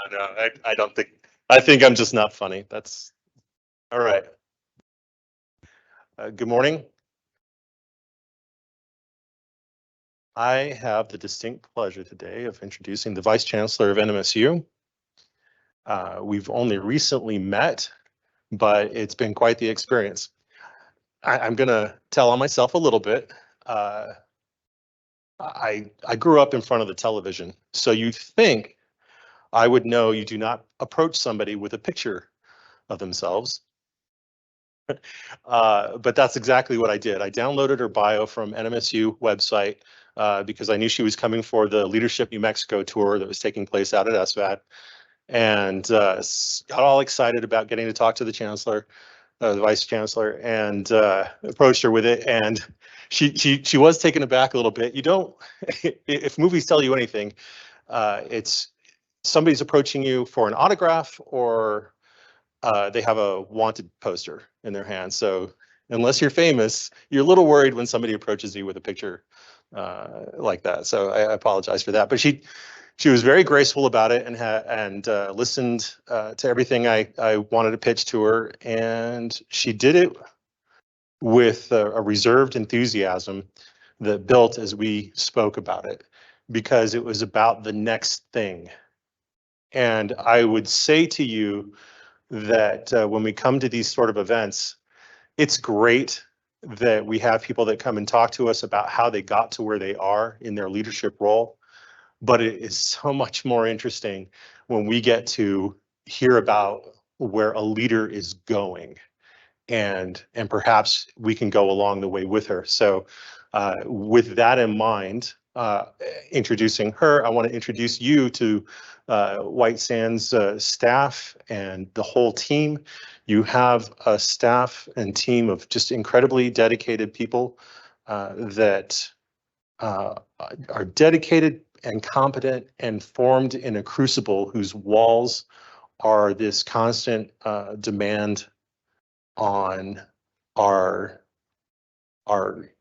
No, I don't think, I think I'm just not funny. That's all right. Good morning. I have the distinct pleasure today of introducing the Vice Chancellor of NMSU. We've only recently met, but it's been quite the experience. I'm going to tell on myself a little bit. I grew up in front of the television, so you'd think I would know you do not approach somebody with a picture of themselves. But that's exactly what I did. I downloaded her bio from NMSU website because I knew she was coming for the Leadership New Mexico tour that was taking place out at SVAD, and got all excited about getting to talk to the chancellor, the vice chancellor, and approached her with it. And she was taken aback a little bit. You don't, if movies tell you anything, it's somebody's approaching you for an autograph or they have a wanted poster in their hand. So unless you're famous, you're a little worried when somebody approaches you with a picture like that. So I apologize for that. But she was very graceful about it and listened to everything I wanted to pitch to her, and she did it with a reserved enthusiasm that built as we spoke about it, because it was about the next thing. And I would say to you that when we come to these sort of events, it's great that we have people that come and talk to us about how they got to where they are in their leadership role. But it is so much more interesting when we get to hear about where a leader is going, and perhaps we can go along the way with her. So with that in mind, introducing her, I want to introduce you to White Sands staff and the whole team. You have a staff and team of just incredibly dedicated people that are dedicated and competent and formed in a crucible whose walls are this constant demand on our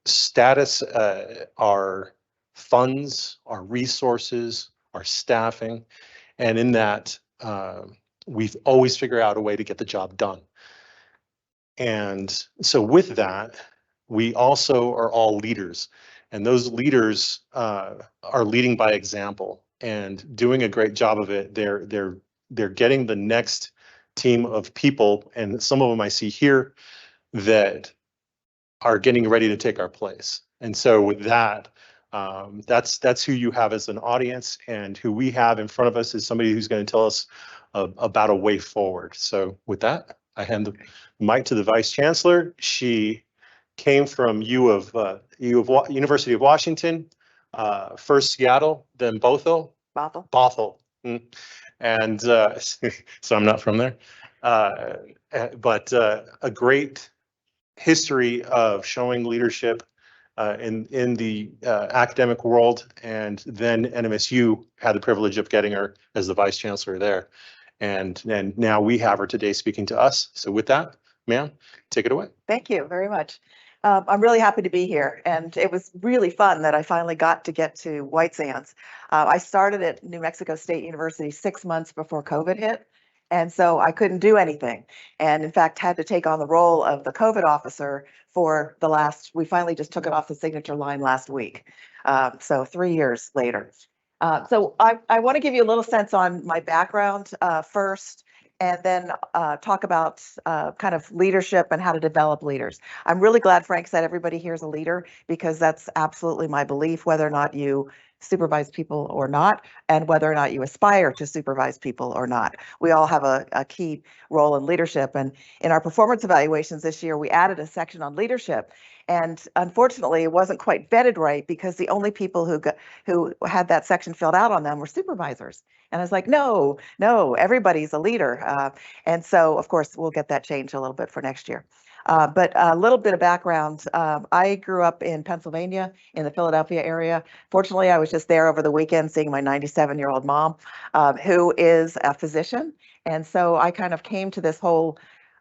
status, our funds, our resources, our staffing, and in that we've always figured out a way to get the job done. And so with that, we also are all leaders, and those leaders are leading by example and doing a great job of it. They're getting the next team of people, and some of them I see here that are getting ready to take our place. And so with that, that's who you have as an audience, and who we have in front of us is somebody who's going to tell us about a way forward. So with that, I hand the mic to the Vice Chancellor. She came from University of Washington, first Seattle, then Bothell. Bothell. And so I'm not from there, but a great history of showing leadership in the academic world, and then NMSU had the privilege of getting her as the Vice Chancellor there. And now we have her today speaking to us. So with that, ma'am, take it away. Thank you very much. I'm really happy to be here, and it was really fun that I finally got to White Sands. I started at New Mexico State University 6 months before COVID hit, and so I couldn't do anything. And in fact, had to take on the role of the COVID officer for we finally just took it off the signature line last week. So 3 years later. So I want to give you a little sense on my background first, and then talk about kind of leadership and how to develop leaders. I'm really glad Frank said everybody here is a leader, because that's absolutely my belief, whether or not you supervise people or not, and whether or not you aspire to supervise people or not. We all have a key role in leadership. And in our performance evaluations this year, we added a section on leadership. And unfortunately, it wasn't quite vetted right, because the only people who had that section filled out on them were supervisors. And I was like, no, everybody's a leader. And so, of course, we'll get that changed a little bit for next year. But a little bit of background. I grew up in Pennsylvania, in the Philadelphia area. Fortunately, I was just there over the weekend seeing my 97-year-old mom, who is a physician. And so I kind of came to this whole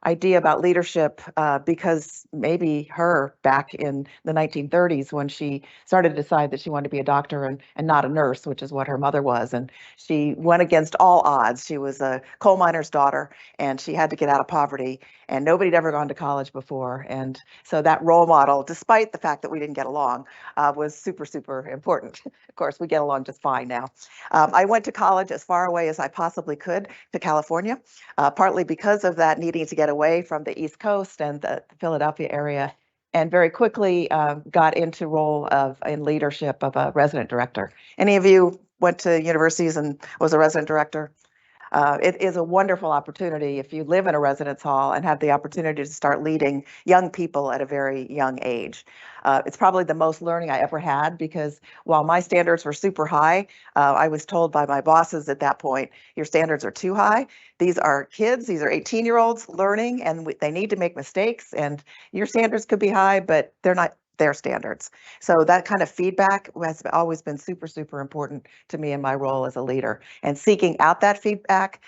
idea about leadership because maybe her back in the 1930s when she started to decide that she wanted to be a doctor and not a nurse, which is what her mother was. And she went against all odds. She was a coal miner's daughter and she had to get out of poverty, and nobody had ever gone to college before. And so that role model, despite the fact that we didn't get along, was super, super important. Of course, we get along just fine now. I went to college as far away as I possibly could to California, partly because of that needing to get away from the East Coast and the Philadelphia area, and very quickly got into role in leadership of a resident director. Any of you went to universities and was a resident director? It is a wonderful opportunity if you live in a residence hall and have the opportunity to start leading young people at a very young age. It's probably the most learning I ever had, because while my standards were super high, I was told by my bosses at that point, your standards are too high. These are kids, these are 18-year-olds learning, and they need to make mistakes, and your standards could be high, but they're not their standards. So that kind of feedback has always been super, super important to me in my role as a leader. And seeking out that feedback,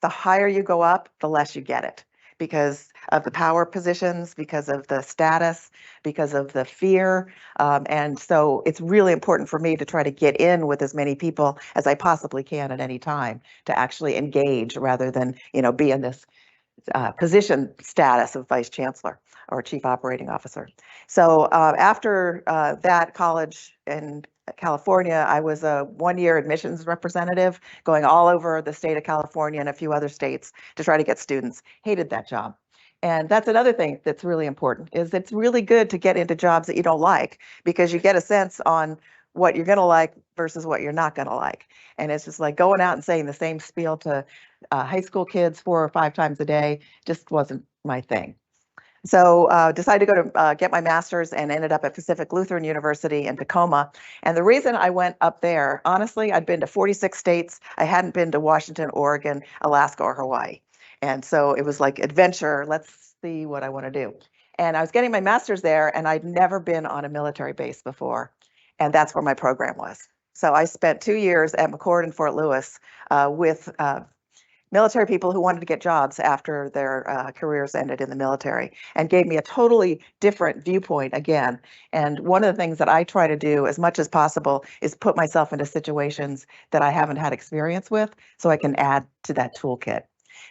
the higher you go up, the less you get it, because of the power positions, because of the status, because of the fear. And so it's really important for me to try to get in with as many people as I possibly can at any time to actually engage rather than, be in this position status of vice chancellor or chief operating officer. So after that college in California, I was a one-year admissions representative going all over the state of California and a few other states to try to get students. Hated that job. And that's another thing that's really important, is it's really good to get into jobs that you don't like, because you get a sense on what you're going to like versus what you're not going to like. And it's just like going out and saying the same spiel to high school kids 4 or 5 times a day just wasn't my thing. So decided to go to get my master's and ended up at Pacific Lutheran University in Tacoma. And the reason I went up there, honestly, I'd been to 46 states. I hadn't been to Washington, Oregon, Alaska, or Hawaii. And so it was like adventure. Let's see what I want to do. And I was getting my master's there, and I'd never been on a military base before. And that's where my program was. So I spent 2 years at McChord in Fort Lewis with military people who wanted to get jobs after their careers ended in the military, and gave me a totally different viewpoint again. And one of the things that I try to do as much as possible is put myself into situations that I haven't had experience with, so I can add to that toolkit.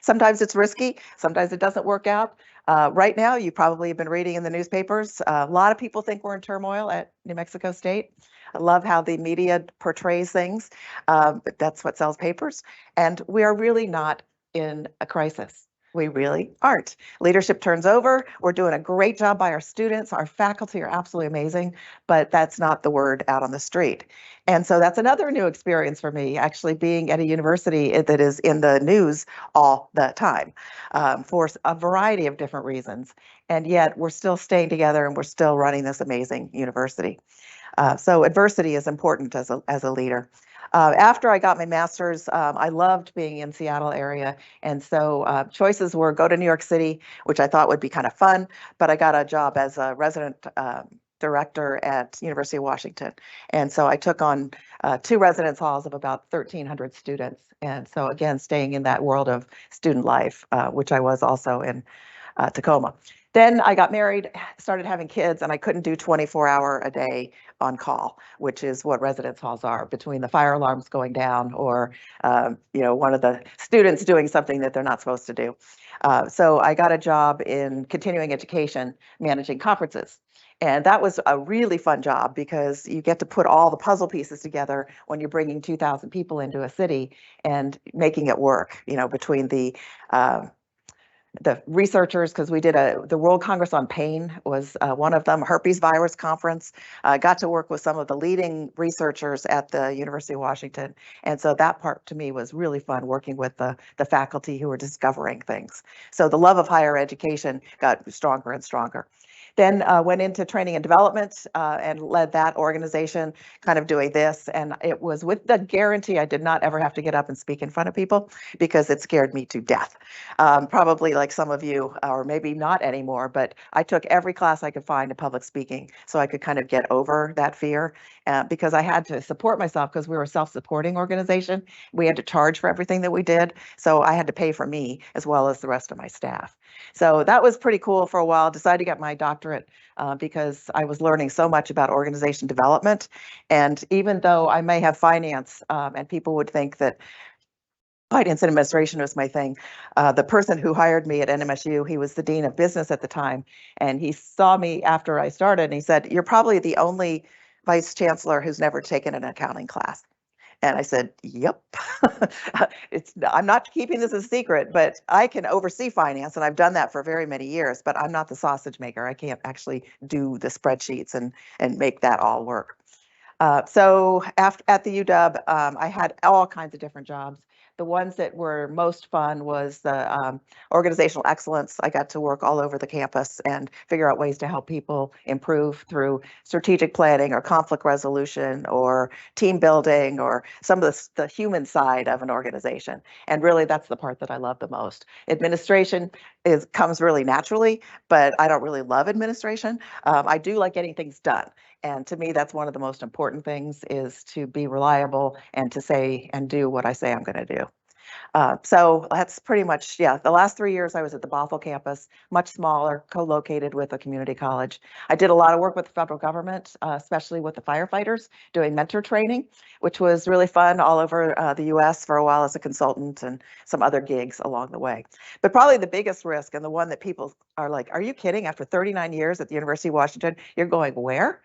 Sometimes it's risky, sometimes it doesn't work out. Right now, you probably have been reading in the newspapers, a lot of people think we're in turmoil at New Mexico State. I love how the media portrays things, but that's what sells papers. And we are really not in a crisis. We really aren't. Leadership turns over. We're doing a great job by our students. Our faculty are absolutely amazing, but that's not the word out on the street. And so that's another new experience for me, actually being at a university that is in the news all the time for a variety of different reasons. And yet we're still staying together and we're still running this amazing university. So adversity is important as a leader. After I got my master's, I loved being in Seattle area. And so choices were go to New York City, which I thought would be kind of fun, but I got a job as a resident director at University of Washington. And so I took on 2 residence halls of about 1,300 students. And so again, staying in that world of student life, which I was also in Tacoma. Then I got married, started having kids, and I couldn't do 24-hour a day on call, which is what residence halls are, between the fire alarms going down or one of the students doing something that they're not supposed to do. So I got a job in continuing education, managing conferences. And that was a really fun job, because you get to put all the puzzle pieces together when you're bringing 2,000 people into a city and making it work, between the researchers, because we did the World Congress on Pain was one of them, herpes virus conference. I got to work with some of the leading researchers at the University of Washington. And so that part to me was really fun, working with the faculty who were discovering things. So the love of higher education got stronger and stronger. Then went into training and development and led that organization, kind of doing this. And it was with the guarantee I did not ever have to get up and speak in front of people because it scared me to death. Probably like some of you, or maybe not anymore, but I took every class I could find in public speaking so I could kind of get over that fear because I had to support myself because we were a self-supporting organization. We had to charge for everything that we did. So I had to pay for me as well as the rest of my staff. So that was pretty cool for a while. Decided to get my doctorate because I was learning so much about organization development. And even though I may have finance and people would think that finance and administration was my thing. The person who hired me at NMSU, he was the dean of business at the time, and he saw me after I started, and he said, "You're probably the only vice chancellor who's never taken an accounting class." And I said, "Yep." I'm not keeping this a secret, but I can oversee finance, and I've done that for very many years. But I'm not the sausage maker. I can't actually do the spreadsheets and make that all work. So at the UW, I had all kinds of different jobs. The ones that were most fun was the organizational excellence. I got to work all over the campus and figure out ways to help people improve through strategic planning or conflict resolution or team building or some of the human side of an organization. And really, that's the part that I love the most. Administration comes really naturally, but I don't really love administration. I do like getting things done. And to me, that's one of the most important things is to be reliable and to say and do what I say I'm going to do. So that's pretty much, yeah, the last 3 years I was at the Bothell campus, much smaller, co-located with a community college. I did a lot of work with the federal government, especially with the firefighters, doing mentor training, which was really fun all over the US for a while as a consultant and some other gigs along the way. But probably the biggest risk and the one that people are like, "Are you kidding? After 39 years at the University of Washington, you're going where?"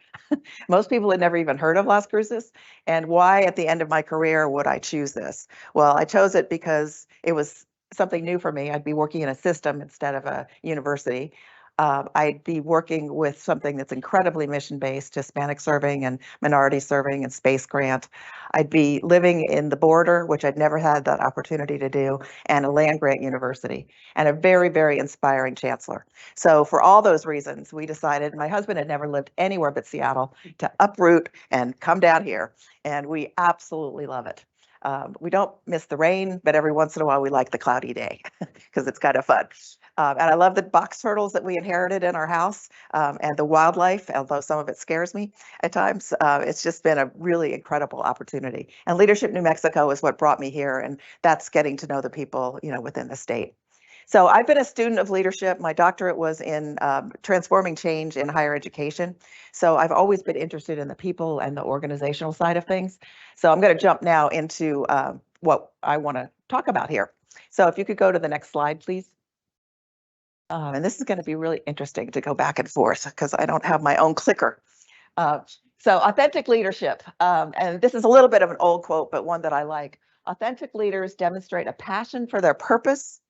Most people had never even heard of Las Cruces. And why at the end of my career would I choose this? Well, I chose it because it was something new for me. I'd be working in a system instead of a university. I'd be working with something that's incredibly mission-based, Hispanic serving and minority serving and space grant. I'd be living in the border, which I'd never had that opportunity to do, and a land-grant university, and a very, very inspiring chancellor. So for all those reasons, we decided, my husband had never lived anywhere but Seattle, to uproot and come down here, and we absolutely love it. We don't miss the rain, but every once in a while we like the cloudy day because it's kind of fun. And I love the box turtles that we inherited in our house and the wildlife, although some of it scares me at times. It's just been a really incredible opportunity. And Leadership New Mexico is what brought me here, and that's getting to know the people, within the state. So I've been a student of leadership. My doctorate was in transforming change in higher education. So I've always been interested in the people and the organizational side of things. So I'm going to jump now into what I want to talk about here. So if you could go to the next slide, please. And this is going to be really interesting to go back and forth because I don't have my own clicker. So authentic leadership, and this is a little bit of an old quote, but one that I like. Authentic leaders demonstrate a passion for their purpose,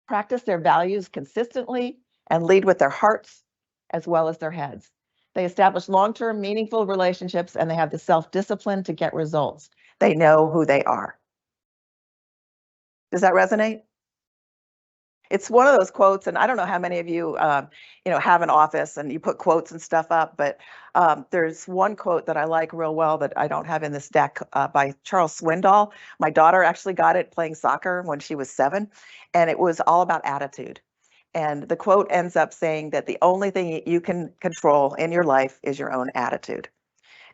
practice their values consistently, and lead with their hearts as well as their heads. They establish long-term meaningful relationships, and they have the self-discipline to get results. They know who they are. Does that resonate? It's one of those quotes, and I don't know how many of you, have an office and you put quotes and stuff up, but there's one quote that I like real well that I don't have in this deck by Charles Swindoll. My daughter actually got it playing soccer when she was 7, and it was all about attitude. And the quote ends up saying that the only thing you can control in your life is your own attitude.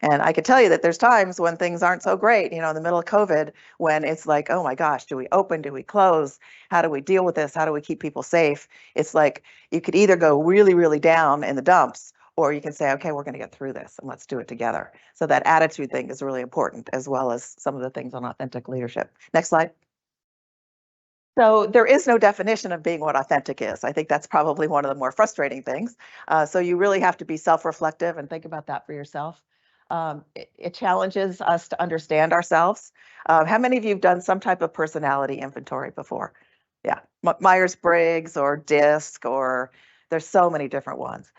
And I could tell you that there's times when things aren't so great, in the middle of COVID, when it's like, oh my gosh, do we open? Do we close? How do we deal with this? How do we keep people safe? It's like you could either go really, really down in the dumps, or you can say, okay, we're going to get through this and let's do it together. So that attitude thing is really important, as well as some of the things on authentic leadership. Next slide. So there is no definition of being what authentic is. I think that's probably one of the more frustrating things. So you really have to be self-reflective and think about that for yourself. It challenges us to understand ourselves. How many of you have done some type of personality inventory before? Yeah, Myers-Briggs or DISC, or there's so many different ones.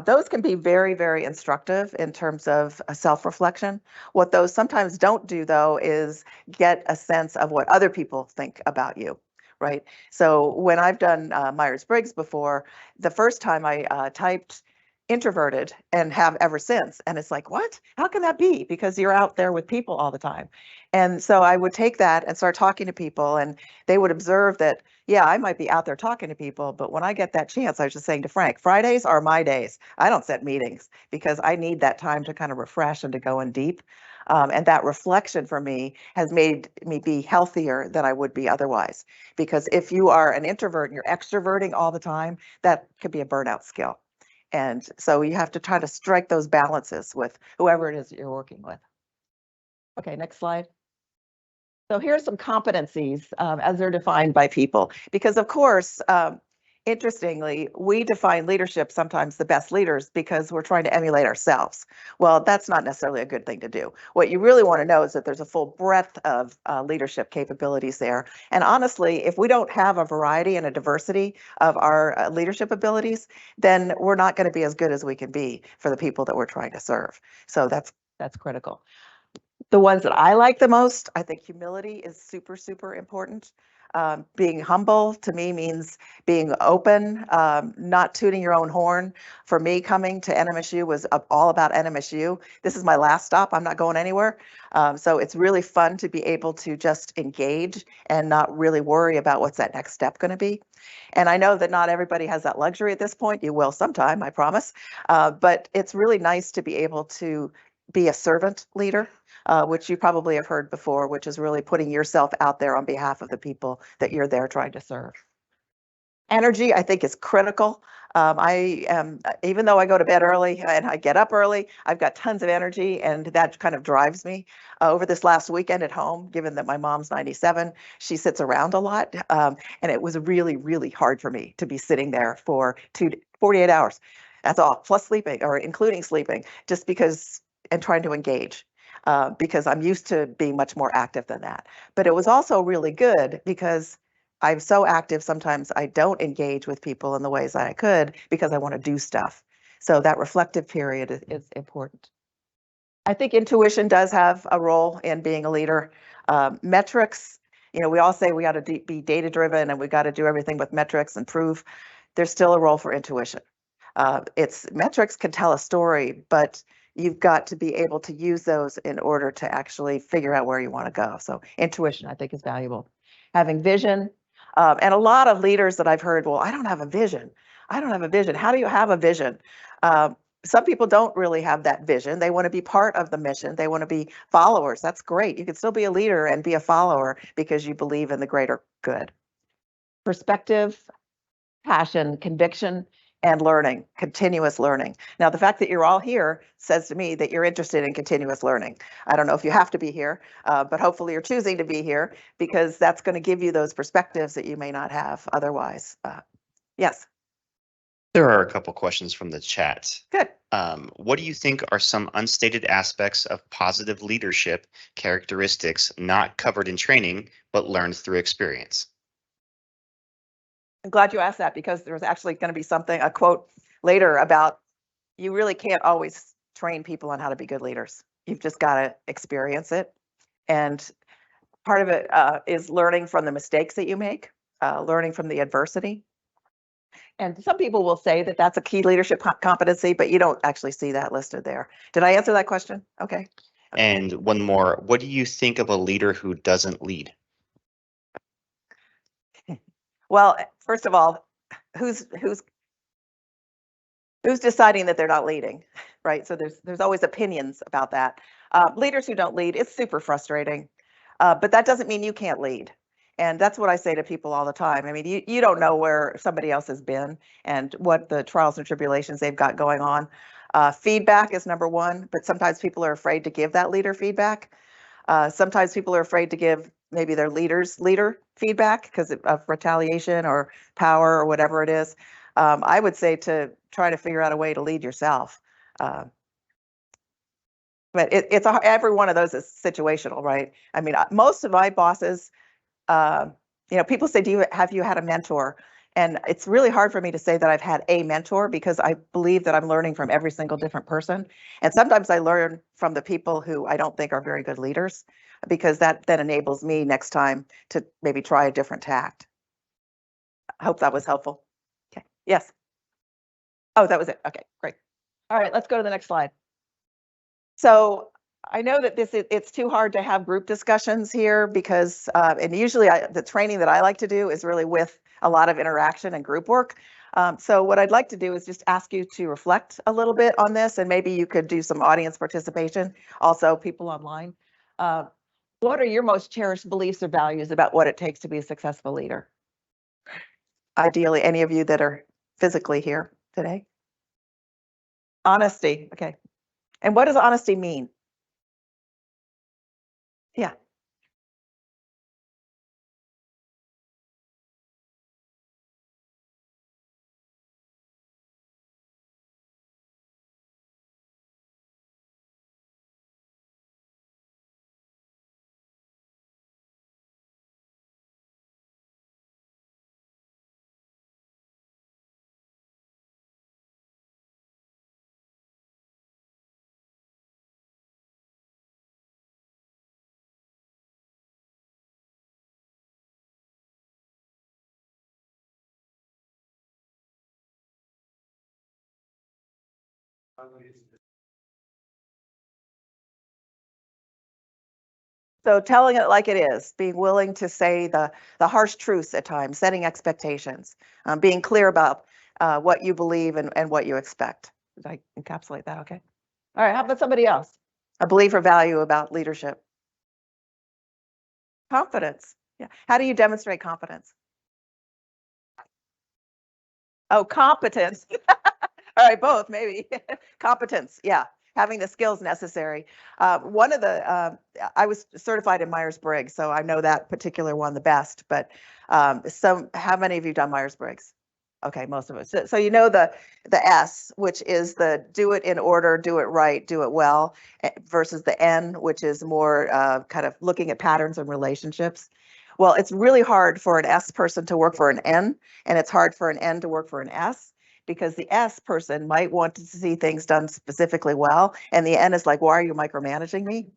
Those can be very, very instructive in terms of self-reflection. What those sometimes don't do, though, is get a sense of what other people think about you. Right. So when I've done Myers-Briggs before, the first time I typed introverted and have ever since. And it's like, what? How can that be? Because you're out there with people all the time. And so I would take that and start talking to people, and they would observe that, yeah, I might be out there talking to people, but when I get that chance, I was just saying to Frank, Fridays are my days. I don't set meetings because I need that time to kind of refresh and to go in deep. And that reflection for me has made me be healthier than I would be otherwise. Because if you are an introvert and you're extroverting all the time, that could be a burnout skill. And so you have to try to strike those balances with whoever it is that you're working with. Okay, next slide. So here's some competencies as they're defined by people, because of course, interestingly, we define leadership sometimes the best leaders because we're trying to emulate ourselves. Well, that's not necessarily a good thing to do. What you really want to know is that there's a full breadth of leadership capabilities there. And honestly, if we don't have a variety and a diversity of our leadership abilities, then we're not going to be as good as we can be for the people that we're trying to serve. So that's critical. The ones that I like the most, I think humility is super, super important. Being humble to me means being open, not tooting your own horn. For me, coming to NMSU was all about NMSU. This is my last stop. I'm not going anywhere. So it's really fun to be able to just engage and not really worry about what's that next step going to be. And I know that not everybody has that luxury at this point. You will sometime, I promise. But it's really nice to be able to be a servant leader. Which you probably have heard before, which is really putting yourself out there on behalf of the people that you're there trying to serve. Energy, I think, is critical. I am, even though I go to bed early and I get up early, I've got tons of energy, and that kind of drives me. Over this last weekend at home, given that my mom's 97, she sits around a lot, and it was really, really hard for me to be sitting there for 48 hours. That's all, plus sleeping, or including sleeping, just because, and trying to engage. Because I'm used to being much more active than that. But it was also really good because I'm so active, sometimes I don't engage with people in the ways that I could because I want to do stuff. So that reflective period is important. I think intuition does have a role in being a leader. Metrics, we all say we got to be data driven and we got to do everything with metrics and prove. There's still a role for intuition. Metrics can tell a story, but you've got to be able to use those in order to actually figure out where you want to go. So intuition, I think, is valuable. Having vision, and a lot of leaders that I've heard, well, I don't have a vision. I don't have a vision. How do you have a vision? Some people don't really have that vision. They want to be part of the mission. They want to be followers. That's great. You can still be a leader and be a follower because you believe in the greater good. Perspective, passion, conviction, and learning, continuous learning. Now, the fact that you're all here says to me that you're interested in continuous learning. I don't know if you have to be here, but hopefully you're choosing to be here because that's going to give you those perspectives that you may not have otherwise. Yes. There are a couple questions from the chat. Good. What do you think are some unstated aspects of positive leadership characteristics not covered in training, but learned through experience? I'm glad you asked that because there's actually going to be a quote later about you really can't always train people on how to be good leaders. You've just got to experience it. And part of it is learning from the mistakes that you make, learning from the adversity. And some people will say that that's a key leadership competency, but you don't actually see that listed there. Did I answer that question? Okay. And one more, what do you think of a leader who doesn't lead? Well, first of all, who's deciding that they're not leading, right? So there's always opinions about that. Leaders who don't lead, it's super frustrating, but that doesn't mean you can't lead. And that's what I say to people all the time. I mean, you don't know where somebody else has been and what the trials and tribulations they've got going on. Feedback is number one, but sometimes people are afraid to give that leader feedback. Sometimes people are afraid to give maybe their leader feedback because of retaliation or power or whatever it is. I would say to try to figure out a way to lead yourself. But every one of those is situational, right? I mean, most of my bosses, people say, have you had a mentor? And it's really hard for me to say that I've had a mentor because I believe that I'm learning from every single different person. And sometimes I learn from the people who I don't think are very good leaders because that then enables me next time to maybe try a different tact. I hope that was helpful. Okay. Yes. Oh, that was it. Okay, great. All right, let's go to the next slide. So I know that it's too hard to have group discussions here because, and usually the training that I like to do is really with a lot of interaction and group work. So what I'd like to do is just ask you to reflect a little bit on this, and maybe you could do some audience participation, also people online. What are your most cherished beliefs or values about what it takes to be a successful leader? Ideally, any of you that are physically here today. Honesty, okay. And what does honesty mean? Yeah. So telling it like it is, being willing to say the harsh truths at times, setting expectations, being clear about what you believe and what you expect. Did I encapsulate that? Okay. All right. How about somebody else? A belief or value about leadership. Confidence. Yeah. How do you demonstrate confidence? Oh, competence. All right, both maybe. Competence, yeah, having the skills necessary. One of the, I was certified in Myers-Briggs, so I know that particular one the best, but how many of you done Myers-Briggs? Okay, most of us. So you know the S, which is the do it in order, do it right, do it well, versus the N, which is more kind of looking at patterns and relationships. Well, it's really hard for an S person to work for an N, and it's hard for an N to work for an S, because the S person might want to see things done specifically well, and the N is like, why are you micromanaging me?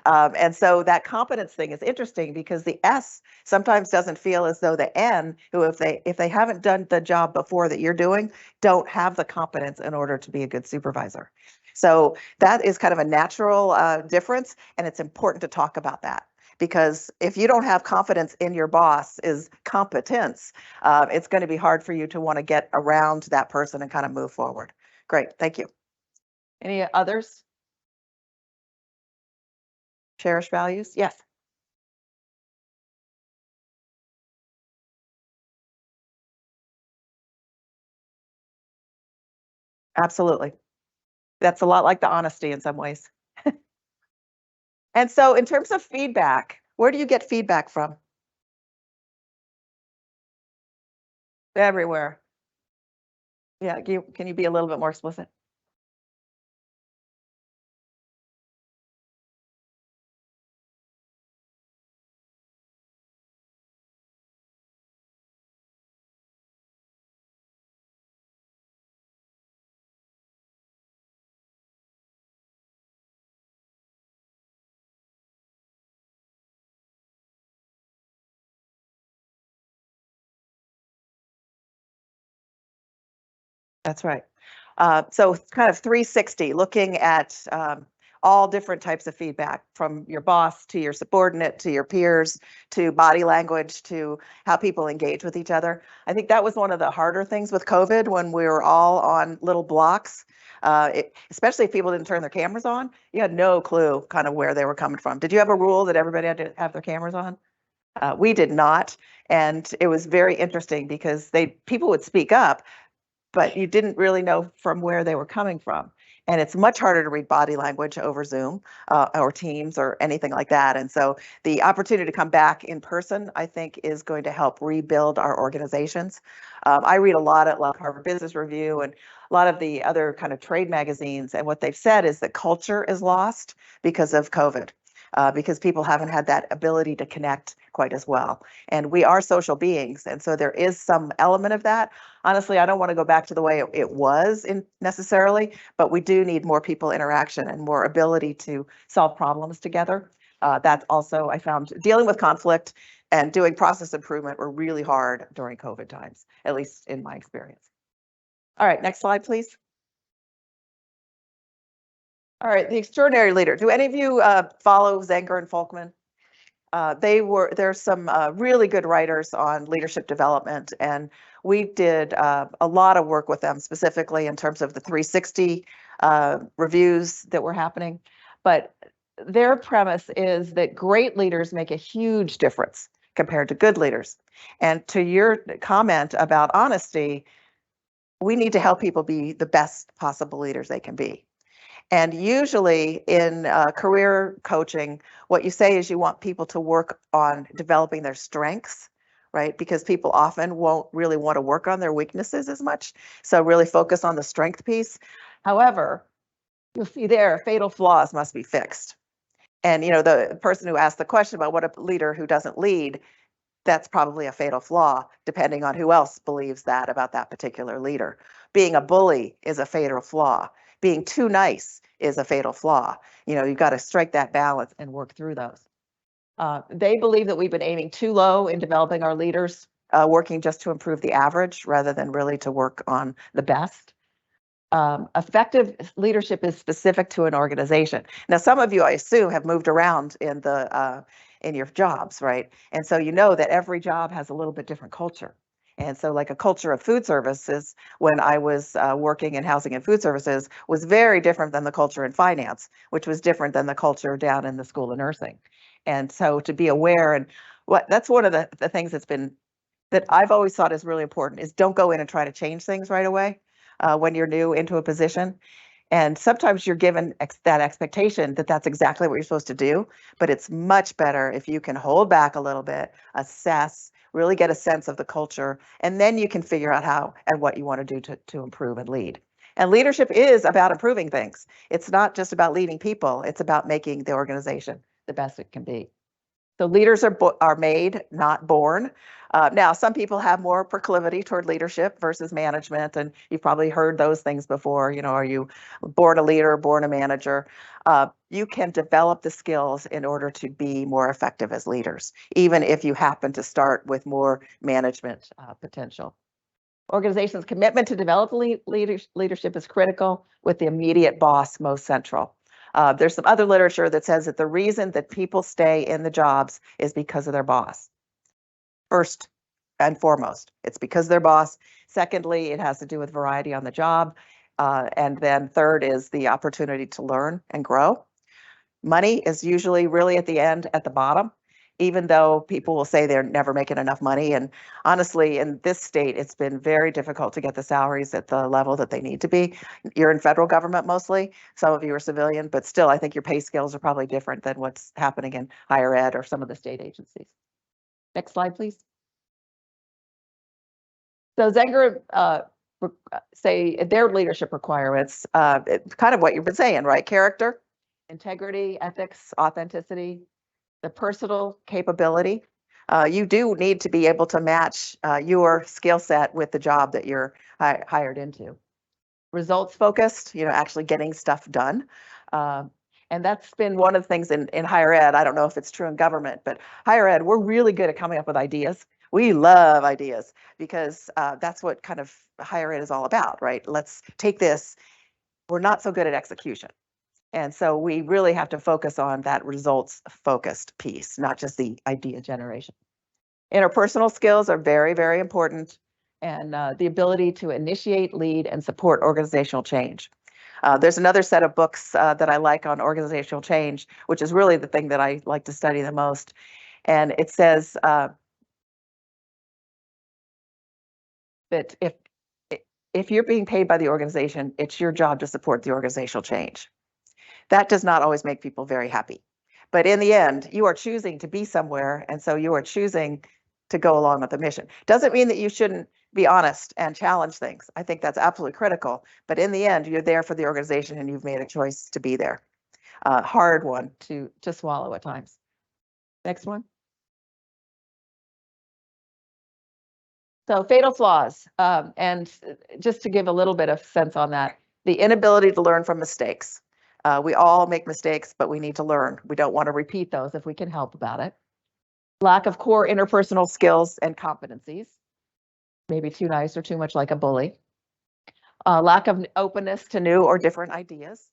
And so that competence thing is interesting because the S sometimes doesn't feel as though the N, who if they haven't done the job before that you're doing, don't have the competence in order to be a good supervisor. So that is kind of a natural difference, and it's important to talk about that. Because if you don't have confidence in your boss is competence, it's going to be hard for you to want to get around that person and kind of move forward. Great, thank you. Any others? Cherish values? Yes. Absolutely. That's a lot like the honesty in some ways. And so in terms of feedback, where do you get feedback from? Everywhere. Yeah, can you be a little bit more explicit? That's right. So kind of 360, looking at all different types of feedback, from your boss to your subordinate to your peers to body language to how people engage with each other. I think that was one of the harder things with COVID when we were all on little blocks. Especially if people didn't turn their cameras on, you had no clue kind of where they were coming from. Did you have a rule that everybody had to have their cameras on? We did not, and it was very interesting because people would speak up, but you didn't really know from where they were coming from. And it's much harder to read body language over Zoom or Teams or anything like that. And so the opportunity to come back in person, I think, is going to help rebuild our organizations. I read a lot at Harvard Business Review and a lot of the other kind of trade magazines. And what they've said is that culture is lost because of COVID. Because people haven't had that ability to connect quite as well. And we are social beings. And so there is some element of that. Honestly, I don't want to go back to the way it was necessarily, but we do need more people interaction and more ability to solve problems together. That's also, I found, dealing with conflict and doing process improvement were really hard during COVID times, at least in my experience. All right, next slide, please. All right, the extraordinary leader. Do any of you follow Zenger and Folkman? There's some really good writers on leadership development, and we did a lot of work with them specifically in terms of the 360 reviews that were happening. But their premise is that great leaders make a huge difference compared to good leaders. And to your comment about honesty, we need to help people be the best possible leaders they can be. And usually in career coaching, what you say is you want people to work on developing their strengths, right? Because people often won't really want to work on their weaknesses as much. So really focus on the strength piece. However, you'll see there, fatal flaws must be fixed. And the person who asked the question about what a leader who doesn't lead, that's probably a fatal flaw, depending on who else believes that about that particular leader. Being a bully is a fatal flaw. Being too nice is a fatal flaw. You've got to strike that balance and work through those. They believe that we've been aiming too low in developing our leaders, working just to improve the average rather than really to work on the best. Effective leadership is specific to an organization. Now, some of you, I assume, have moved around in your jobs, right? And so that every job has a little bit different culture. And so like a culture of food services, when I was working in housing and food services, was very different than the culture in finance, which was different than the culture down in the school of nursing. And so to be aware, and that's one of the things that I've always thought is really important, is don't go in and try to change things right away when you're new into a position. And sometimes you're given that expectation that that's exactly what you're supposed to do, but it's much better if you can hold back a little bit, assess, really get a sense of the culture, and then you can figure out how and what you want to do to improve and lead. And leadership is about improving things. It's not just about leading people, it's about making the organization the best it can be. So leaders are made, not born. Now, some people have more proclivity toward leadership versus management, and you've probably heard those things before. Are you born a leader, born a manager? You can develop the skills in order to be more effective as leaders, even if you happen to start with more management potential. Organizations' commitment to develop leadership is critical, with the immediate boss most central. There's some other literature that says that the reason that people stay in the jobs is because of their boss. First and foremost, it's because of their boss. Secondly, it has to do with variety on the job. And then third is the opportunity to learn and grow. Money is usually really at the end, at the bottom, even though people will say they're never making enough money. And honestly, in this state, it's been very difficult to get the salaries at the level that they need to be. You're in federal government mostly. Some of you are civilian, but still, I think your pay scales are probably different than what's happening in higher ed or some of the state agencies. Next slide, please. So Zenger say their leadership requirements, it's kind of what you've been saying, right? Character, integrity, ethics, authenticity, the personal capability. You do need to be able to match your skill set with the job that you're hired into. Results focused, actually getting stuff done. And that's been one of the things in higher ed. I don't know if it's true in government, but higher ed, we're really good at coming up with ideas. We love ideas because that's what kind of higher ed is all about, right? Let's take this. We're not so good at execution. And so we really have to focus on that results focused piece, not just the idea generation. Interpersonal skills are very, very important, and the ability to initiate, lead, and support organizational change. There's another set of books that I like on organizational change, which is really the thing that I like to study the most. And it says that if you're being paid by the organization, it's your job to support the organizational change. That does not always make people very happy. But in the end, you are choosing to be somewhere, and so you are choosing to go along with the mission. Doesn't mean that you shouldn't be honest and challenge things. I think that's absolutely critical. But in the end, you're there for the organization and you've made a choice to be there. Hard one to swallow at times. Next one. So fatal flaws. And just to give a little bit of sense on that, the inability to learn from mistakes. We all make mistakes, but we need to learn. We don't want to repeat those if we can help about it. Lack of core interpersonal skills and competencies. Maybe too nice or too much like a bully. Lack of openness to new or different ideas.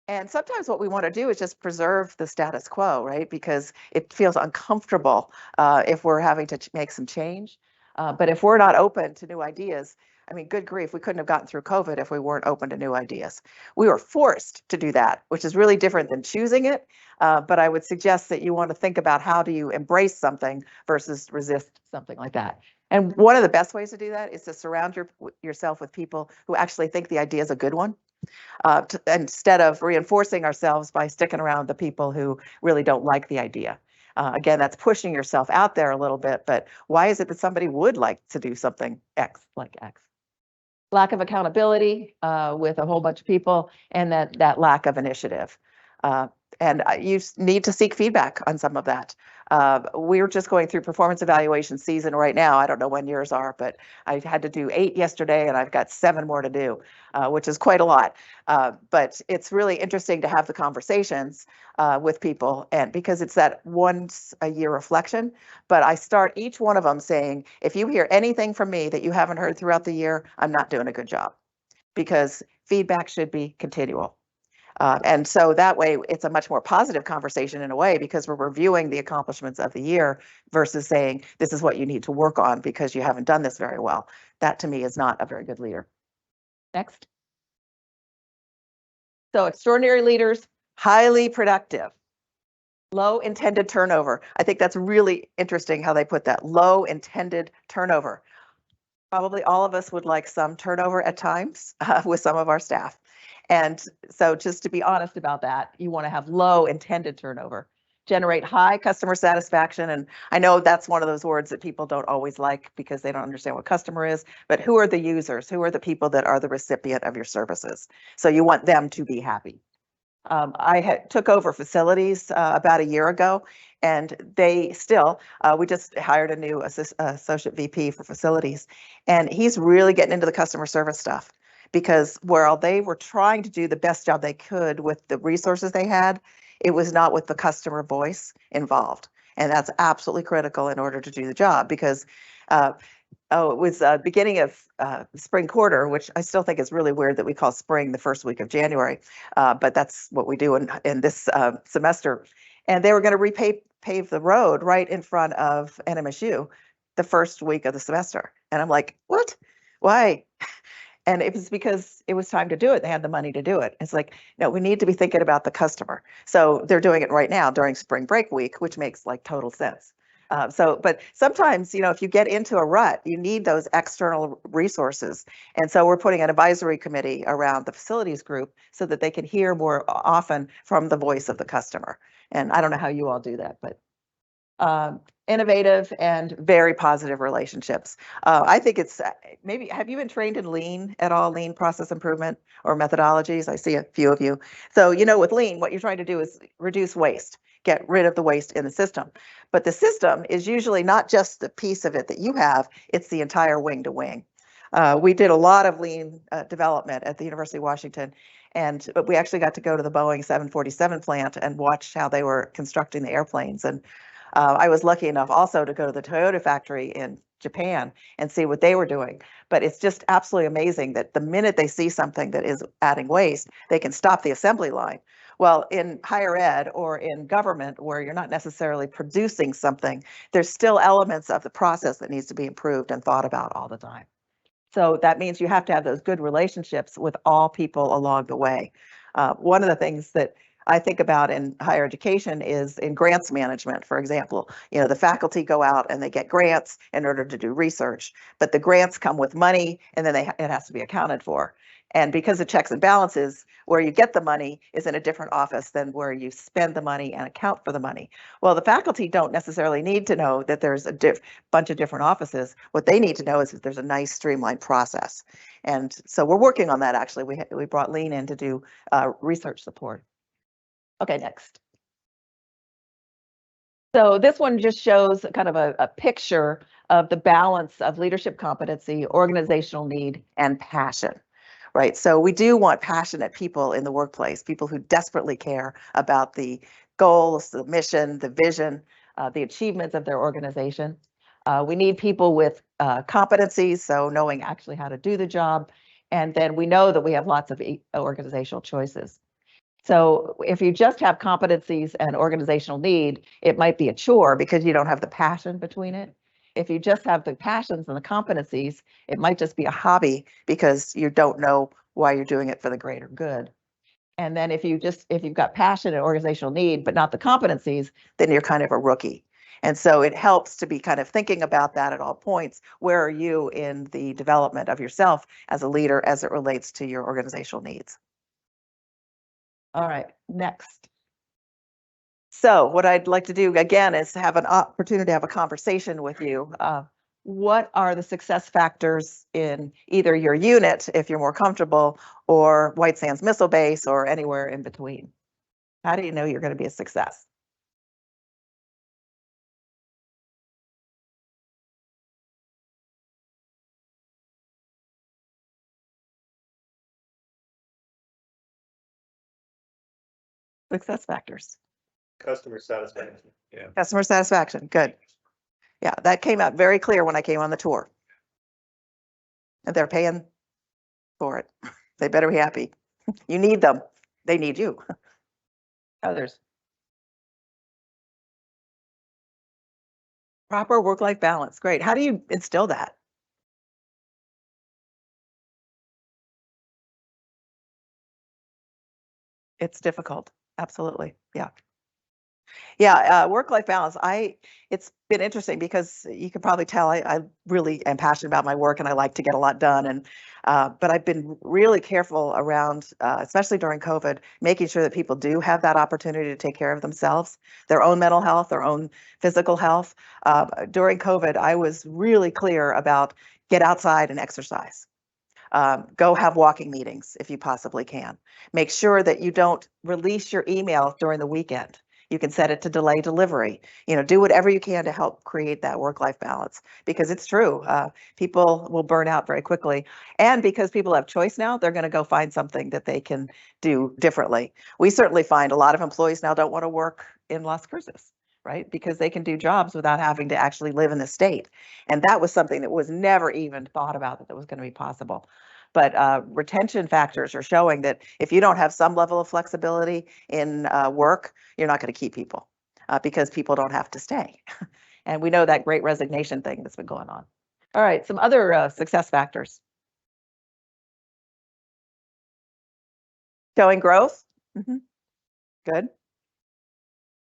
And sometimes what we want to do is just preserve the status quo, right? Because it feels uncomfortable if we're having to make some change. But if we're not open to new ideas, I mean, good grief, we couldn't have gotten through COVID if we weren't open to new ideas. We were forced to do that, which is really different than choosing it. But I would suggest that you want to think about how do you embrace something versus resist something like that. And one of the best ways to do that is to surround yourself with people who actually think the idea is a good one. Instead of reinforcing ourselves by sticking around the people who really don't like the idea. Again, that's pushing yourself out there a little bit, but why is it that somebody would like to do something X like X? Lack of accountability with a whole bunch of people, and that lack of initiative. And you need to seek feedback on some of that. We're just going through performance evaluation season right now. I don't know when yours are, but I had to do 8 yesterday and I've got 7 more to do, which is quite a lot. But it's really interesting to have the conversations with people, and because it's that once a year reflection. But I start each one of them saying, if you hear anything from me that you haven't heard throughout the year, I'm not doing a good job, because feedback should be continual. And so that way it's a much more positive conversation in a way, because we're reviewing the accomplishments of the year versus saying, this is what you need to work on because you haven't done this very well. That to me is not a very good leader. Next. So extraordinary leaders, highly productive, low intended turnover. I think that's really interesting how they put that, low intended turnover. Probably all of us would like some turnover at times with some of our staff. And so just to be honest about that, you want to have low intended turnover, generate high customer satisfaction. And I know that's one of those words that people don't always like because they don't understand what customer is, but who are the users? Who are the people that are the recipient of your services? So you want them to be happy. I took over facilities about a year ago, and they still, we just hired a new associate VP for facilities, and he's really getting into the customer service stuff, because while they were trying to do the best job they could with the resources they had, it was not with the customer voice involved. And that's absolutely critical in order to do the job, because it was beginning of spring quarter, which I still think is really weird that we call spring the first week of January, but that's what we do in this semester. And they were going to repave the road right in front of NMSU the first week of the semester. And I'm like, what? Why? And it was because it was time to do it. They had the money to do it. It's like, no, we need to be thinking about the customer. So they're doing it right now during spring break week, which makes like total sense. But sometimes, if you get into a rut, you need those external resources. And so we're putting an advisory committee around the facilities group so that they can hear more often from the voice of the customer. And I don't know how you all do that, but innovative and very positive relationships. I think it's maybe, have you been trained in lean at all, lean process improvement or methodologies? I see a few of you. So, with lean, what you're trying to do is reduce waste, get rid of the waste in the system. But the system is usually not just the piece of it that you have, it's the entire wing to wing. We did a lot of lean development at the University of Washington, but we actually got to go to the Boeing 747 plant and watch how they were constructing the airplanes. And I was lucky enough also to go to the Toyota factory in Japan and see what they were doing. But it's just absolutely amazing that the minute they see something that is adding waste, they can stop the assembly line. Well, in higher ed or in government, where you're not necessarily producing something, there's still elements of the process that needs to be improved and thought about all the time. So that means you have to have those good relationships with all people along the way. One of the things that I think about in higher education is in grants management, for example. The faculty go out and they get grants in order to do research, but the grants come with money, and then it has to be accounted for. And because of checks and balances, where you get the money is in a different office than where you spend the money and account for the money. Well, the faculty don't necessarily need to know that there's a bunch of different offices. What they need to know is that there's a nice streamlined process. And so we're working on that, actually. We brought Lean in to do research support. Okay, next. So this one just shows kind of a picture of the balance of leadership competency, organizational need, and passion. Right. So we do want passionate people in the workplace, people who desperately care about the goals, the mission, the vision, the achievements of their organization. We need people with competencies, so knowing actually how to do the job. And then we know that we have lots of organizational choices. So if you just have competencies and organizational need, it might be a chore because you don't have the passion between it. If you just have the passions and the competencies, it might just be a hobby because you don't know why you're doing it for the greater good. And then if you've got passion and organizational need, but not the competencies, then you're kind of a rookie. And so it helps to be kind of thinking about that at all points. Where are you in the development of yourself as a leader as it relates to your organizational needs? All right, next. So what I'd like to do again is have an opportunity to have a conversation with you. What are the success factors in either your unit, if you're more comfortable, or White Sands Missile Base, or anywhere in between? How do you know you're going to be a success? Success factors. Customer satisfaction. Yeah. Customer satisfaction, good. Yeah, that came out very clear when I came on the tour. And they're paying for it. They better be happy. You need them. They need you. Others. Proper work-life balance. Great. How do you instill that? It's difficult. Absolutely. Yeah. Yeah, work-life balance. It's been interesting because you can probably tell I really am passionate about my work and I like to get a lot done. And but I've been really careful around, especially during COVID, making sure that people do have that opportunity to take care of themselves, their own mental health, their own physical health. During COVID, I was really clear about get outside and exercise. Go have walking meetings if you possibly can. Make sure that you don't release your email during the weekend. You can set it to delay delivery. Do whatever you can to help create that work-life balance, because it's true. People will burn out very quickly. And because people have choice now, they're going to go find something that they can do differently. We certainly find a lot of employees now don't want to work in Las Cruces, right? Because they can do jobs without having to actually live in the state. And that was something that was never even thought about that was going to be possible. But retention factors are showing that if you don't have some level of flexibility in work, you're not going to keep people because people don't have to stay. And we know that great resignation thing that's been going on. All right, some other success factors. Showing growth. Good.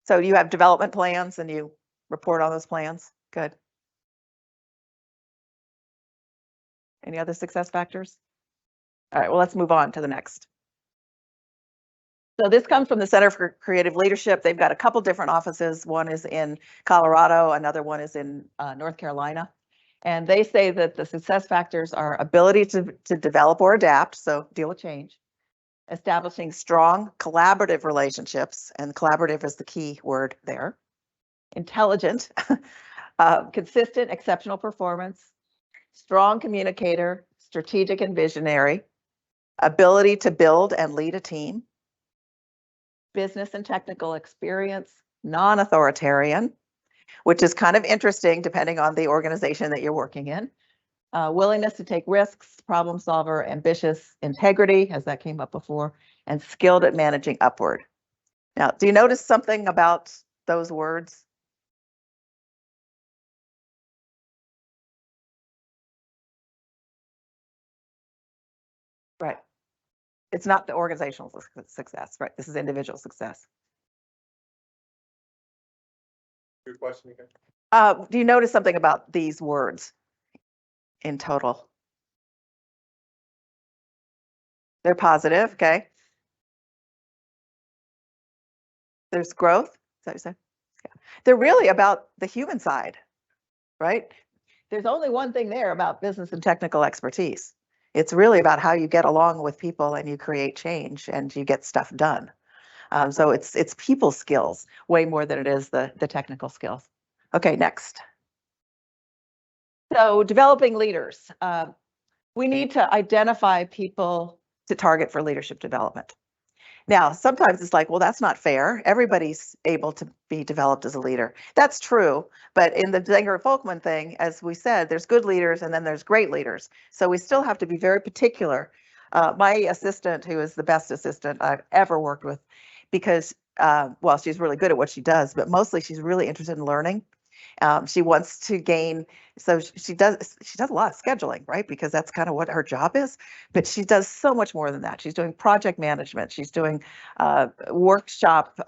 So you have development plans and you report on those plans. Good. Any other success factors? All right, well, let's move on to the next. So this comes from the Center for Creative Leadership. They've got a couple different offices. One is in Colorado, another one is in North Carolina. And they say that the success factors are ability to develop or adapt, so deal with change, establishing strong collaborative relationships, and collaborative is the key word there, intelligent, consistent, exceptional performance, strong communicator, strategic and visionary, ability to build and lead a team, business and technical experience, non-authoritarian, which is kind of interesting depending on the organization that you're working in, willingness to take risks, problem solver, ambitious, integrity, as that came up before, and skilled at managing upward. Now, do you notice something about those words? Right. It's not the organizational success, right? This is individual success. Your question again? Do you notice something about these words in total? They're positive, okay? There's growth, is that what you said? Yeah. They're really about the human side, right? There's only one thing there about business and technical expertise. It's really about how you get along with people and you create change and you get stuff done. So it's people skills way more than it is the technical skills. Okay, next. So developing leaders. We need to identify people to target for leadership development. Now, sometimes it's like, well, that's not fair. Everybody's able to be developed as a leader. That's true. But in the Zenger-Folkman thing, as we said, there's good leaders and then there's great leaders. So we still have to be very particular My assistant, who is the best assistant I've ever worked with, because, well, she's really good at what she does, but mostly she's really interested in learning. She wants to gain, so she does a lot of scheduling, right? Because that's kind of what her job is. But she does so much more than that. She's doing project management. She's doing workshop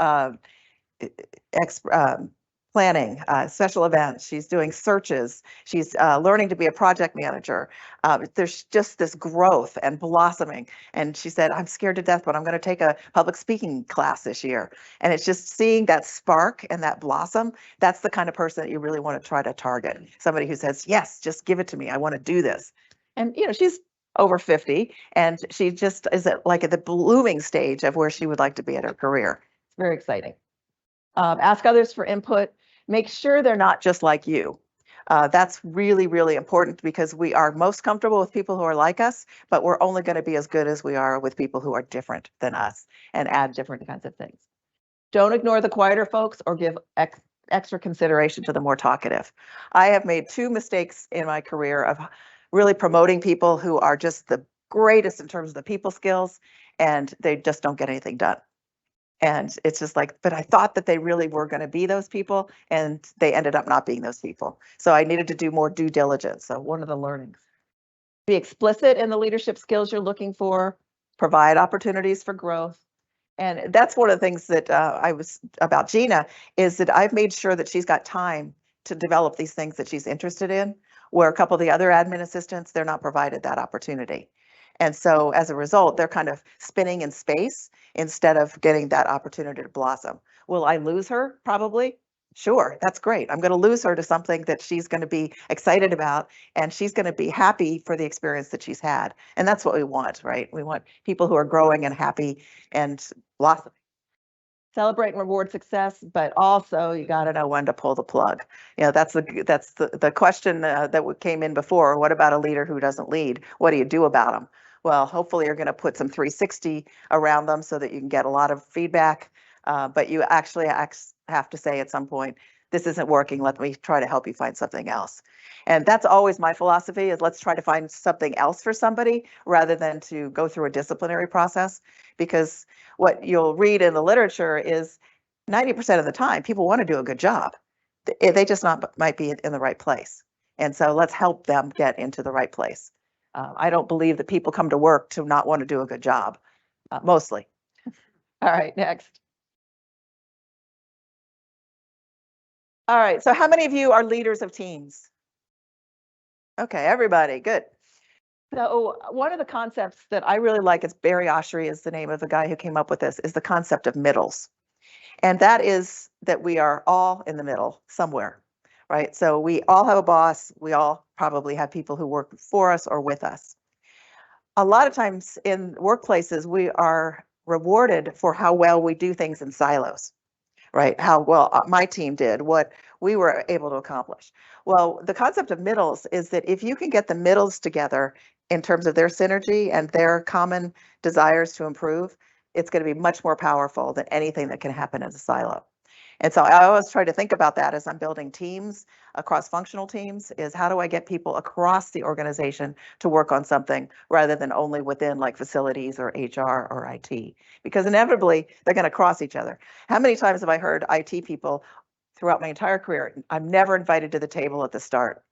planning, special events. She's doing searches. She's learning to be a project manager. There's just this growth and blossoming. And she said, I'm scared to death, but I'm going to take a public speaking class this year. And it's just seeing that spark and that blossom. That's the kind of person that you really want to try to target. Somebody who says, yes, just give it to me. I want to do this. And, you know, she's over 50 and she just is at the blooming stage of where she would like to be in her career. It's very exciting. Ask others for input. Make sure they're not just like you. That's really, really important because we are most comfortable with people who are like us, but we're only going to be as good as we are with people who are different than us and add different kinds of things. Don't ignore the quieter folks or give extra consideration to the more talkative. I have made 2 mistakes in my career of really promoting people who are just the greatest in terms of the people skills, and they just don't get anything done. And it's just like, but I thought that they really were going to be those people, and they ended up not being those people. So I needed to do more due diligence. So one of the learnings. Be explicit in the leadership skills you're looking for, provide opportunities for growth. And that's one of the things that I was about Gina, is that I've made sure that she's got time to develop these things that she's interested in, where a couple of the other admin assistants, they're not provided that opportunity. And so as a result, they're kind of spinning in space instead of getting that opportunity to blossom. Will I lose her? Probably. Sure, that's great. I'm going to lose her to something that she's going to be excited about, and she's going to be happy for the experience that she's had. And that's what we want, right? We want people who are growing and happy and blossoming. Celebrate and reward success, but also you got to know when to pull the plug. You know, that's the question that came in before. What about a leader who doesn't lead? What do you do about them? Well, hopefully you're going to put some 360 around them so that you can get a lot of feedback. But you actually have to say at some point, this isn't working. Let me try to help you find something else. And that's always my philosophy, is let's try to find something else for somebody rather than to go through a disciplinary process. Because what you'll read in the literature is 90% of the time, people want to do a good job. They just might be in the right place. And so let's help them get into the right place. I don't believe that people come to work to not want to do a good job, mostly. All right, next. All right, so how many of you are leaders of teams? Okay, everybody, good. So one of the concepts that I really like, is Barry Oshry is the name of the guy who came up with this, is the concept of middles. And that is that we are all in the middle somewhere, right? So we all have a boss. We all probably have people who work for us or with us. A lot of times in workplaces, we are rewarded for how well we do things in silos, right? How well my team did, what we were able to accomplish. Well, the concept of middles is that if you can get the middles together in terms of their synergy and their common desires to improve, it's going to be much more powerful than anything that can happen in a silo. And so I always try to think about that as I'm building teams, cross-functional teams, is how do I get people across the organization to work on something rather than only within like facilities or HR or IT, because inevitably they're going to cross each other. How many times have I heard IT people throughout my entire career, I'm never invited to the table at the start.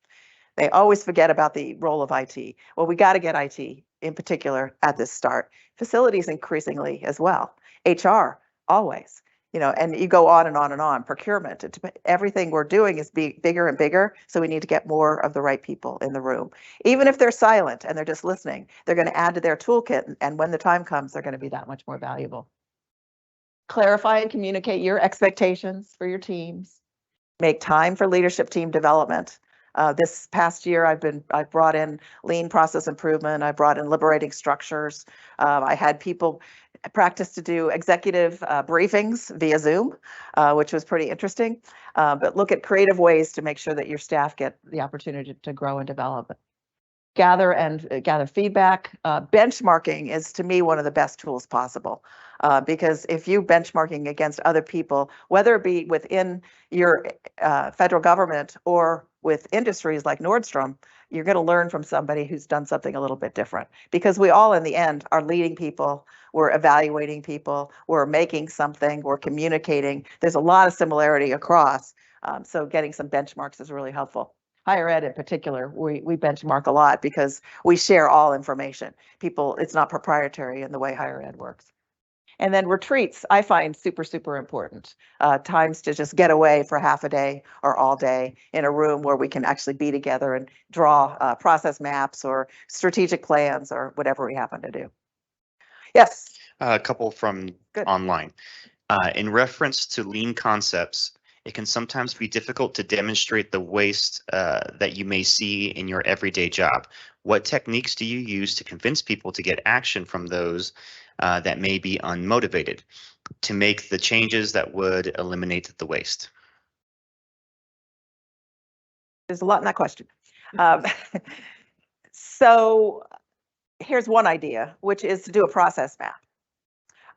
They always forget about the role of IT. Well, we got to get IT in particular at this start. Facilities increasingly as well. HR, always. You know, and you go on and on and on. Procurement, everything we're doing is bigger and bigger. So we need to get more of the right people in the room. Even if they're silent and they're just listening, they're going to add to their toolkit. And when the time comes, they're going to be that much more valuable. Clarify and communicate your expectations for your teams. Make time for leadership team development. This past year, I've brought in lean process improvement. I brought in liberating structures. I had people practice to do executive briefings via Zoom, which was pretty interesting. But look at creative ways to make sure that your staff get the opportunity to grow and develop. Gather feedback. Benchmarking is, to me, one of the best tools possible. Because if you benchmarking against other people, whether it be within your federal government or with industries like Nordstrom, you're going to learn from somebody who's done something a little bit different, because we all in the end are leading people, we're evaluating people, we're making something, we're communicating. There's a lot of similarity across. So getting some benchmarks is really helpful. Higher ed in particular, we benchmark a lot because we share all information. People, it's not proprietary in the way higher ed works. And then retreats, I find super, super important. Times to just get away for half a day or all day in a room where we can actually be together and draw process maps or strategic plans or whatever we happen to do. Yes. A couple from Good. online. In reference to lean concepts, it can sometimes be difficult to demonstrate the waste that you may see in your everyday job. What techniques do you use to convince people to get action from those that may be unmotivated to make the changes that would eliminate the waste? There's a lot in that question. So here's one idea, which is to do a process map.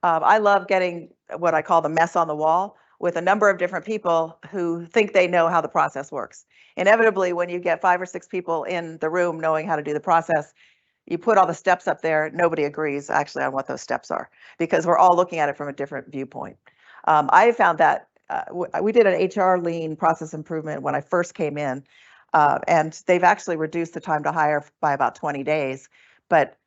I love getting what I call the mess on the wall with a number of different people who think they know how the process works. Inevitably, when you get 5 or 6 people in the room knowing how to do the process, you put all the steps up there, nobody agrees actually on what those steps are, because we're all looking at it from a different viewpoint. I found that we did an HR lean process improvement when I first came in, and they've actually reduced the time to hire by about 20 days. But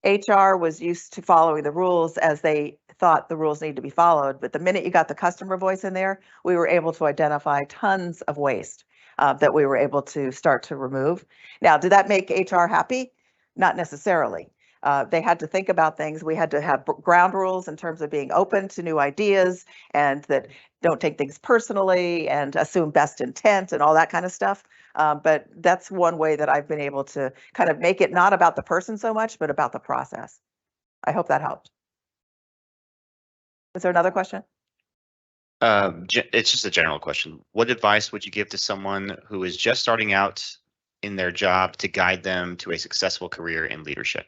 HR was used to following the rules as they thought the rules need to be followed. But the minute you got the customer voice in there, we were able to identify tons of waste that we were able to start to remove. Now, did that make HR happy? Not necessarily. They had to think about things. We had to have ground rules in terms of being open to new ideas and that don't take things personally and assume best intent and all that kind of stuff. But that's one way that I've been able to kind of make it not about the person so much, but about the process. I hope that helped. Is there another question? It's just a general question. What advice would you give to someone who is just starting out in their job to guide them to a successful career in leadership?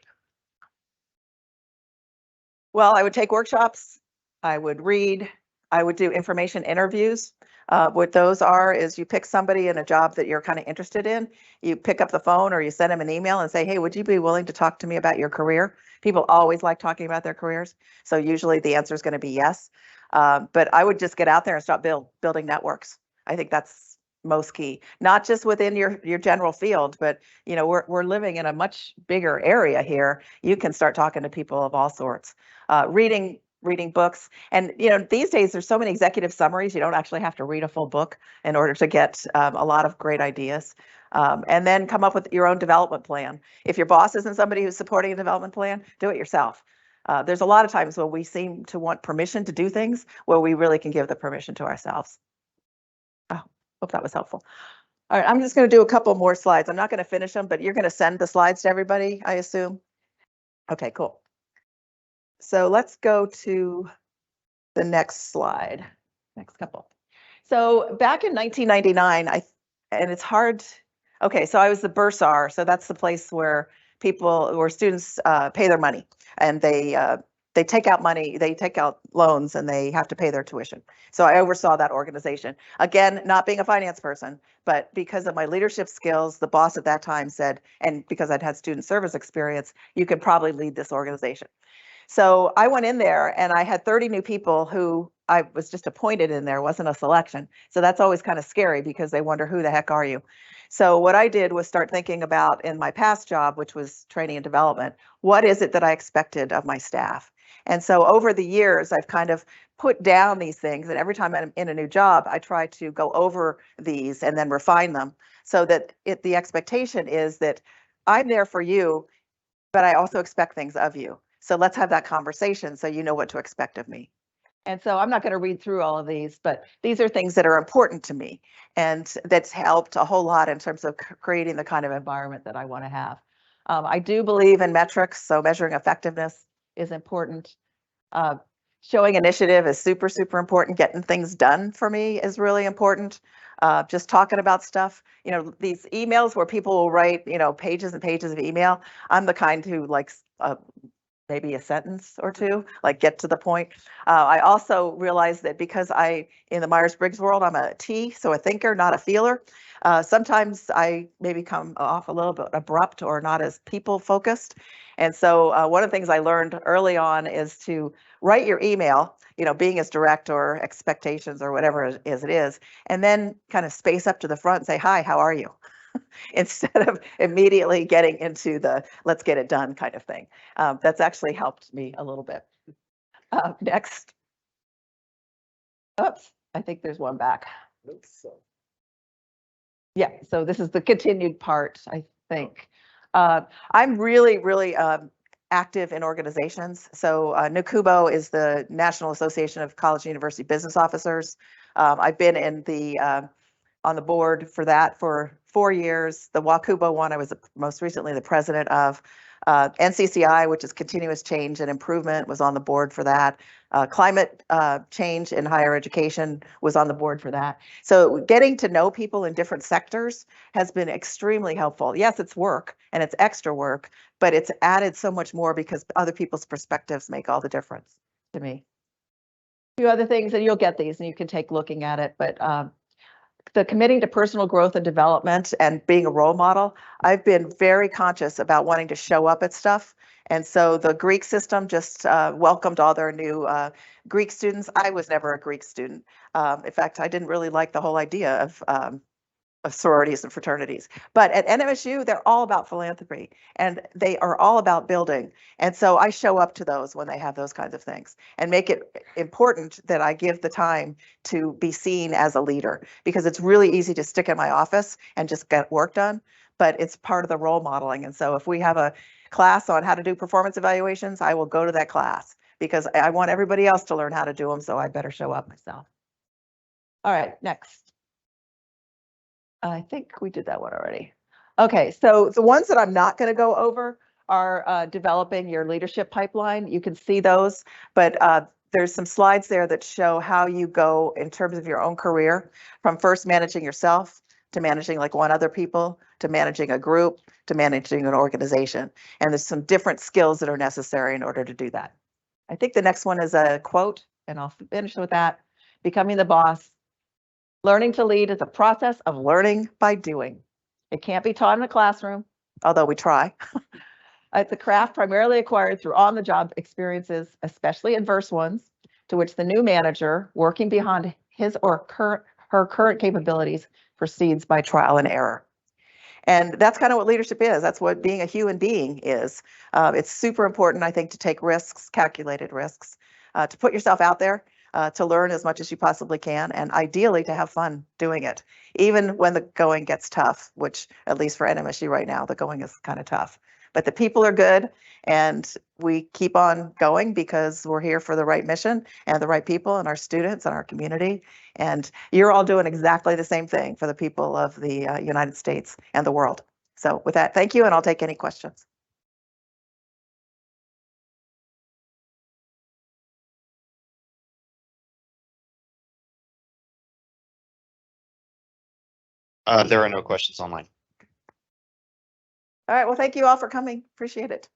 Well, I would take workshops. I would read. I would do information interviews. What those are is you pick somebody in a job that you're kind of interested in. You pick up the phone or you send them an email and say, hey, would you be willing to talk to me about your career? People always like talking about their careers. So usually the answer is going to be yes. But I would just get out there and start building networks. I think that's most key, not just within your general field, but you know, we're living in a much bigger area here. You can start talking to people of all sorts, reading books. And you know, these days there's so many executive summaries, you don't actually have to read a full book in order to get a lot of great ideas. And then come up with your own development plan. If your boss isn't somebody who's supporting a development plan, do it yourself. There's a lot of times when we seem to want permission to do things where we really can give the permission to ourselves. Oh, hope that was helpful. All right, I'm just going to do a couple more slides. I'm not going to finish them, but you're going to send the slides to everybody, I assume. Okay, cool. So let's go to the next slide, next couple. So back in 1999, and it's hard. Okay, so I was the bursar. So that's the place where students pay their money, and they take out money, they take out loans, and they have to pay their tuition. So I oversaw that organization. Again, not being a finance person, but because of my leadership skills, the boss at that time said, and because I'd had student service experience, you could probably lead this organization. So I went in there and I had 30 new people who I was just appointed in there, wasn't a selection. So that's always kind of scary because they wonder, who the heck are you? So what I did was start thinking about, in my past job, which was training and development, what is it that I expected of my staff? And so over the years, I've kind of put down these things, and every time I'm in a new job, I try to go over these and then refine them so that the expectation is that I'm there for you, but I also expect things of you. So let's have that conversation so you know what to expect of me. And so I'm not going to read through all of these, but these are things that are important to me. And that's helped a whole lot in terms of creating the kind of environment that I want to have. I do believe in metrics, so measuring effectiveness is important. Showing initiative is super, super important. Getting things done for me is really important. Just talking about stuff, you know, these emails where people will write, you know, pages and pages of email. I'm the kind who likes maybe a sentence or two, like get to the point. I also realized that because in the Myers-Briggs world, I'm a T, so a thinker, not a feeler. Sometimes I maybe come off a little bit abrupt or not as people focused. And so one of the things I learned early on is to write your email, being as direct or expectations or whatever it is, and then kind of space up to the front and say, hi, how are you? Instead of immediately getting into the let's get it done kind of thing. That's actually helped me a little bit. Next. Oops, I think there's one back. Yeah, so this is the continued part, I think. I'm really, really active in organizations. So NACUBO is the National Association of College and University Business Officers. I've been on the board for that for 4 years. The WACUBO one, I was most recently the president of. NCCI, which is Continuous Change and Improvement, was on the board for that. Climate Change in Higher Education was on the board for that. So getting to know people in different sectors has been extremely helpful. Yes, it's work and it's extra work, but it's added so much more because other people's perspectives make all the difference to me. A few other things, and you'll get these and you can take looking at it, but the committing to personal growth and development and being a role model, I've been very conscious about wanting to show up at stuff. And so the Greek system just welcomed all their new Greek students. I was never a Greek student. In fact, I didn't really like the whole idea of sororities and fraternities. But at NMSU, they're all about philanthropy and they are all about building. And so I show up to those when they have those kinds of things and make it important that I give the time to be seen as a leader, because it's really easy to stick in my office and just get work done, but it's part of the role modeling. And so if we have a class on how to do performance evaluations, I will go to that class because I want everybody else to learn how to do them. So I better show up myself. All right, next. I think we did that one already. Okay, so the ones that I'm not going to go over are developing your leadership pipeline. You can see those, but there's some slides there that show how you go in terms of your own career, from first managing yourself to managing like one other people, to managing a group, to managing an organization. And there's some different skills that are necessary in order to do that. I think the next one is a quote, and I'll finish with that. Becoming the boss. Learning to lead is a process of learning by doing. It can't be taught in a classroom, although we try. It's a craft primarily acquired through on-the-job experiences, especially adverse ones, to which the new manager, working beyond his or her current capabilities, proceeds by trial and error. And that's kind of what leadership is. That's what being a human being is. It's super important, I think, to take risks, calculated risks, to put yourself out there, to learn as much as you possibly can, and ideally to have fun doing it, even when the going gets tough, which at least for NMSU right now, the going is kind of tough. But the people are good, and we keep on going because we're here for the right mission and the right people and our students and our community. And you're all doing exactly the same thing for the people of the United States and the world. So with that, thank you, and I'll take any questions. There are no questions online. All right, well, thank you all for coming. Appreciate it.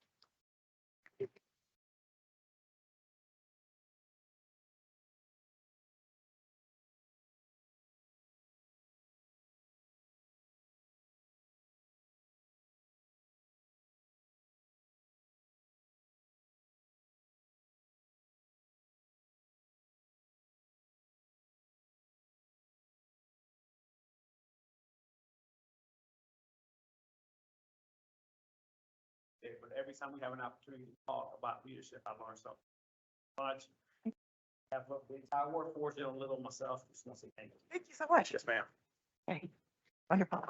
But every time we have an opportunity to talk about leadership, I learn so much. I have the entire workforce, a little myself. Just want to say thank you. Thank you so much. Yes, ma'am. Okay, wonderful.